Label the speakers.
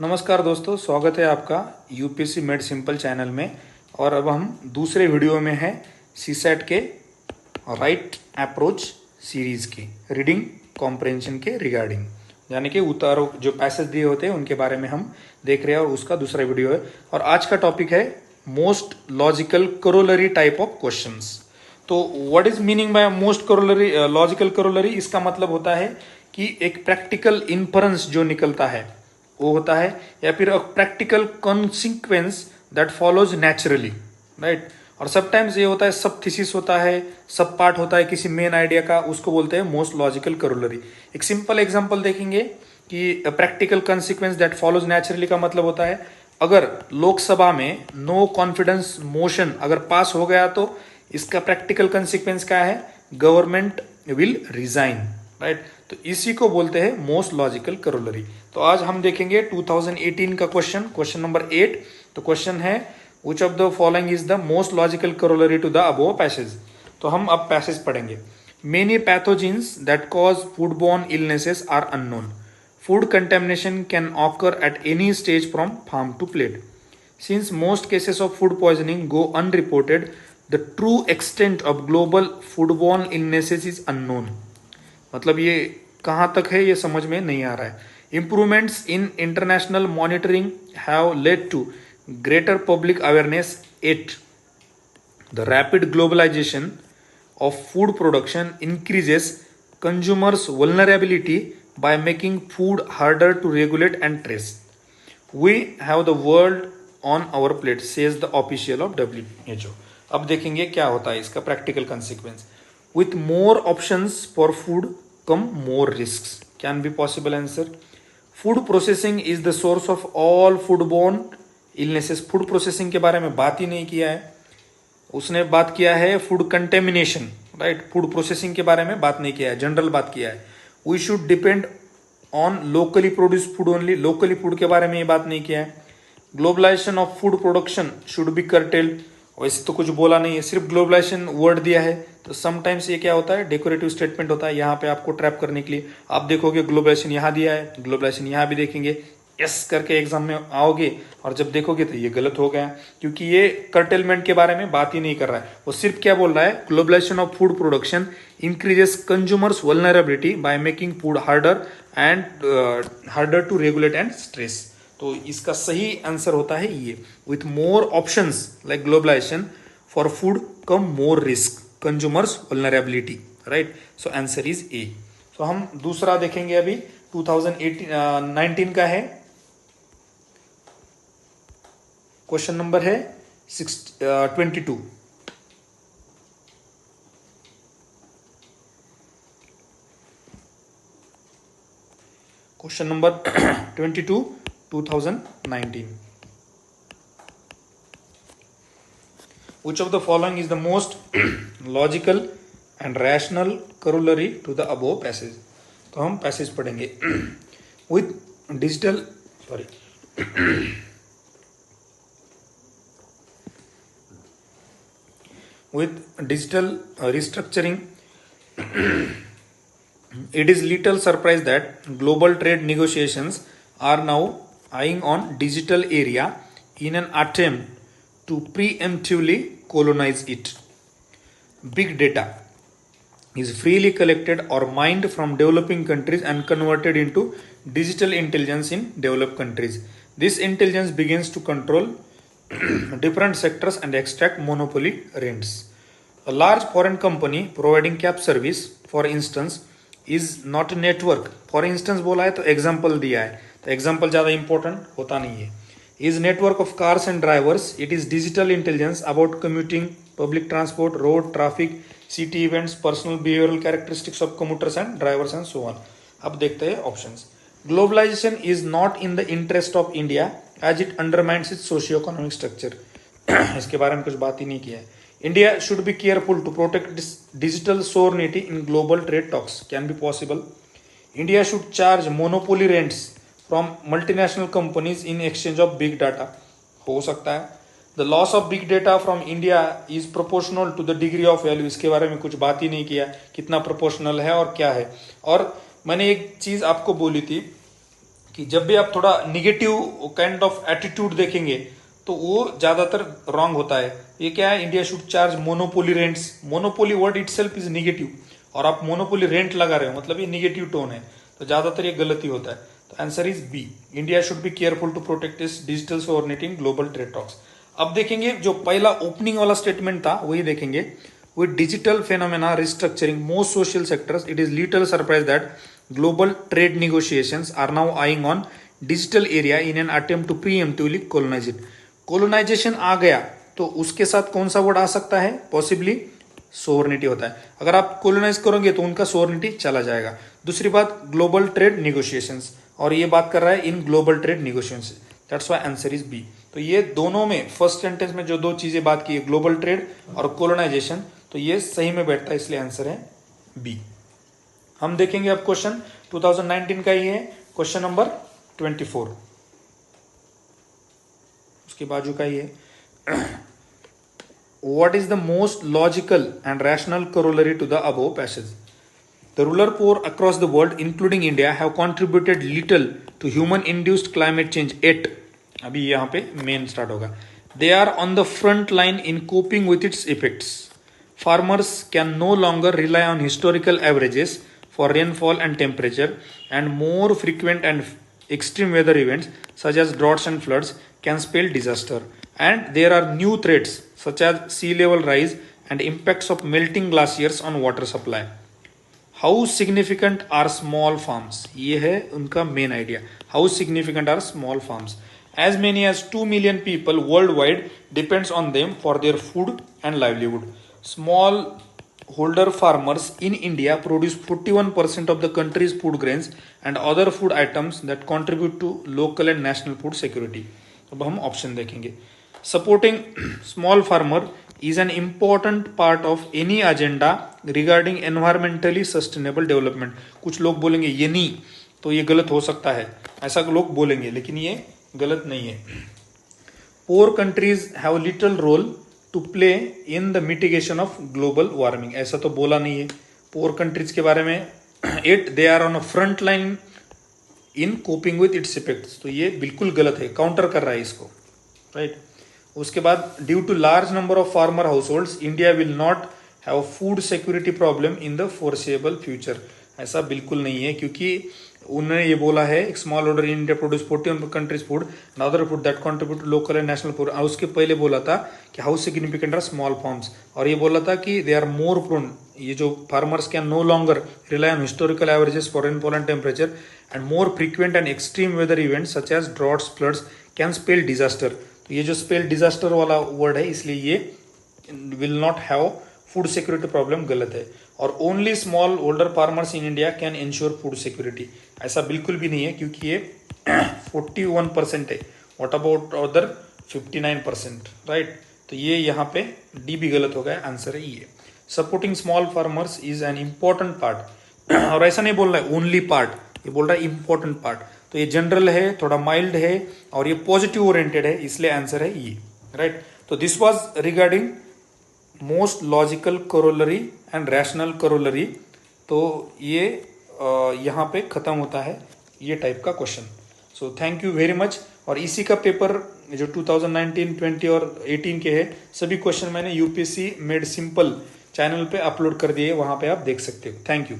Speaker 1: नमस्कार दोस्तों, स्वागत है आपका यूपीएससी मेड सिंपल चैनल में। और अब हम दूसरे वीडियो में हैं सीसेट के राइट अप्रोच सीरीज की रीडिंग कॉम्प्रहेंशन के रिगार्डिंग, यानी कि उतारो जो पैसेज दिए होते हैं उनके बारे में हम देख रहे हैं और उसका दूसरा वीडियो है। और आज का टॉपिक है most logical corollary type of questions. तो what is meaning by most corollary logical corollary? इसका मतलब होता है कि एक प्रैक्टिकल इन्फरेंस जो निकलता है वो होता है, या फिर practical consequence that follows naturally, right. और समटाइम्स ये होता है सब थीसिस होता है, सब पार्ट होता है किसी मेन आइडिया का, उसको बोलते हैं मोस्ट लॉजिकल करोलरी। एक सिंपल एग्जांपल देखेंगे कि practical consequence that follows naturally का मतलब होता है अगर लोकसभा में नो कॉन्फिडेंस मोशन अगर पास हो गया तो इसका प्रैक्टिकल कॉन्सिक्वेंस क्या है? Government will resign, right. तो इसी को बोलते हैं मोस्ट लॉजिकल करोलरी। तो आज हम देखेंगे 2018 का क्वेश्चन नंबर 8। तो क्वेश्चन है which of the following is the most logical corollary to the above passage. तो हम अब पैसेज पढ़ेंगे। Many pathogens that cause foodborne illnesses are unknown. Food contamination can occur at any stage from farm to plate. Since most cases of food poisoning go unreported, the true extent of global foodborne illnesses is unknown. मतलब ये कहाँ तक है ये समझ में नहीं आ रहा है। Improvements in international monitoring have led to greater public awareness yet the rapid globalization of food production increases consumers' vulnerability by making food harder to regulate and trace. We have the world on our plate says the official of WHO। अब देखेंगे क्या होता है इसका practical consequence. With more options for food come more risk can be possible answer. Food processing is the source of all foodborne illnesses. Food processing के बारे में बात ही नहीं किया है, उसने बात किया है food contamination, right. Food processing के बारे में बात नहीं किया है, जनरल बात किया है। We should depend on locally produce food only. Locally food के बारे में ये बात नहीं किया है। Globalisation of food production should be curtailed. वैसे तो कुछ बोला नहीं है, सिर्फ ग्लोबलाइजेशन वर्ड दिया है। तो समटाइम्स ये क्या होता है, डेकोरेटिव स्टेटमेंट होता है यहाँ पे आपको ट्रैप करने के लिए। आप देखोगे ग्लोबलाइजेशन यहाँ दिया है, ग्लोबलाइजेशन यहाँ भी देखेंगे, यस करके एग्जाम में आओगे और जब देखोगे तो ये गलत हो गया, क्योंकि ये कर्टेलमेंट के बारे में बात ही नहीं कर रहा है। वो सिर्फ क्या बोल रहा है, globalisation of food production increases consumers vulnerability by making food harder to regulate and stress. तो इसका सही आंसर होता है ये, with more options like globalisation for food come more risk consumers vulnerability, right. So answer is A. So हम दूसरा देखेंगे अभी 2019 का है। क्वेश्चन नंबर है 22। Question number 22 2019। Which of the following is the most logical and rational corollary to the above passage? तो हम passage पढ़ेंगे। With digital restructuring, it is little surprise that global trade negotiations are now eyeing on digital area in an attempt to preemptively colonize it. Big data is freely collected or mined from developing countries and converted into digital intelligence in developed countries. This intelligence begins to control different sectors and extract monopoly rents. A large foreign company providing cab service, for instance, is not a network. For instance बोला है तो example दिया है, तो example ज़्यादा important होता नहीं है। Is network of cars and drivers, it is digital intelligence about commuting, public transport, road traffic, city events, personal behavioural characteristics of commuters and drivers and so on. अब देखते हैं options. Globalisation is not in the interest of India as it undermines its socio economic structure. इसके बारे में कुछ बात ही नहीं किया है। India should be careful to protect digital sovereignty in global trade talks. Can be possible. India should charge monopoly rents from multinational companies in exchange of big data. हो सकता है। The loss of big data from India is proportional to the degree of value. इसके बारे में कुछ बात ही नहीं किया, कितना proportional है और क्या है। और मैंने एक चीज़ आपको बोली थी कि जब भी आप थोड़ा निगेटिव काइंड ऑफ एटीट्यूड देखेंगे तो वो ज्यादातर रॉन्ग होता है। ये क्या है, India should charge monopoly rents. Monopoly word itself is negative, और आप मोनोपोली रेंट लगा रहे हो मतलब ये निगेटिव टोन है, तो ज्यादातर ये गलती होता है। तो answer is B, India should be careful to protect its digital sovereignty in global trade talks. अब देखेंगे जो पहला ओपनिंग वाला स्टेटमेंट था वही देखेंगे। With digital phenomena restructuring most social sectors, it is little surprise that global trade negotiations are now eyeing on digital area in an attempt to preemptively colonise it. Colonisation आ गया तो उसके साथ कौन सा वर्ड आ सकता है, पॉसिबली सोवरेनिटी होता है। अगर आप कोलोनाइज करोगे तो उनका सोवरेनिटी चला जाएगा। दूसरी बात ग्लोबल ट्रेड निगोशिएशंस, और ये बात कर रहा है in global trade negotiations, that's why answer is B. तो ये दोनों में फर्स्ट सेंटेंस में जो दो चीजें बात की है, ग्लोबल ट्रेड और कोलोनाइजेशन, तो ये सही में बैठता है, इसलिए आंसर है बी। हम देखेंगे अब क्वेश्चन 2019 का ही है, क्वेश्चन नंबर 24, उसके बाजू का ही है। What is the most logical and rational corollary to the above passage? The rural poor across the world, including India, have contributed little to human-induced climate change. Yet, अभी यहाँ पे main start होगा. They are on the front line in coping with its effects. Farmers can no longer rely on historical averages for rainfall and temperature, and more frequent and extreme weather events such as droughts and floods can spell disaster. And there are new threats such as sea level rise and impacts of melting glaciers on water supply. How significant are small farms? ये है उनका main idea. How significant are small farms? As many as 2 million people worldwide depends on them for their food and livelihood. Small holder farmers in India produce 41% of the country's food grains and other food items that contribute to local and national food security. अब हम option देखेंगे। Supporting small farmer is an important part of any agenda regarding environmentally sustainable development. कुछ लोग बोलेंगे ये नहीं, तो ये गलत हो सकता है, ऐसा लोग बोलेंगे, लेकिन ये गलत नहीं है। Poor countries have little role to play in the mitigation of global warming. ऐसा तो बोला नहीं है poor countries के बारे में। Yet they are on a front line in coping with its effects. तो ये बिल्कुल गलत है, काउंटर कर रहा है इसको, राइट। उसके बाद due to large number of farmer households India will not have food security problem in the foreseeable future. ऐसा बिल्कुल नहीं है, क्योंकि उन्होंने ये बोला है small order in India produce 41 countries food and other food that contribute to local and national food. और उसके पहले बोला था कि how significant are small farms, और ये बोला था कि दे आर मोर प्रोन, ये जो farmers can no longer rely on historical averages for rainfall and temperature and more frequent and extreme weather events such as droughts floods can spell disaster. तो ये जो स्पेल डिजास्टर वाला word है, इसलिए ये will not have food security problem गलत है। और only small holder farmers in India can ensure food security, ऐसा बिल्कुल भी नहीं है, क्योंकि ये 41% है। What about other 59%, right. तो ये यहाँ पे डी भी गलत हो गया, आंसर है ये। Supporting small farmers is an important part, और ऐसा नहीं बोल रहा है ओनली पार्ट, ये बोल रहा है इंपॉर्टेंट पार्ट। तो ये जनरल है, थोड़ा माइल्ड है, और ये पॉजिटिव ओरिएंटेड है, इसलिए आंसर है ये, राइट। तो this was regarding most logical corollary and rational corollary. तो ये यहाँ पे खत्म होता है ये टाइप का question. So thank you very much. और इसी का पेपर जो 2019, 20 और 18 के है, सभी क्वेश्चन मैंने यूपीएससी मेड सिंपल चैनल पे अपलोड कर दिए, वहां पे आप देख सकते हो। Thank you.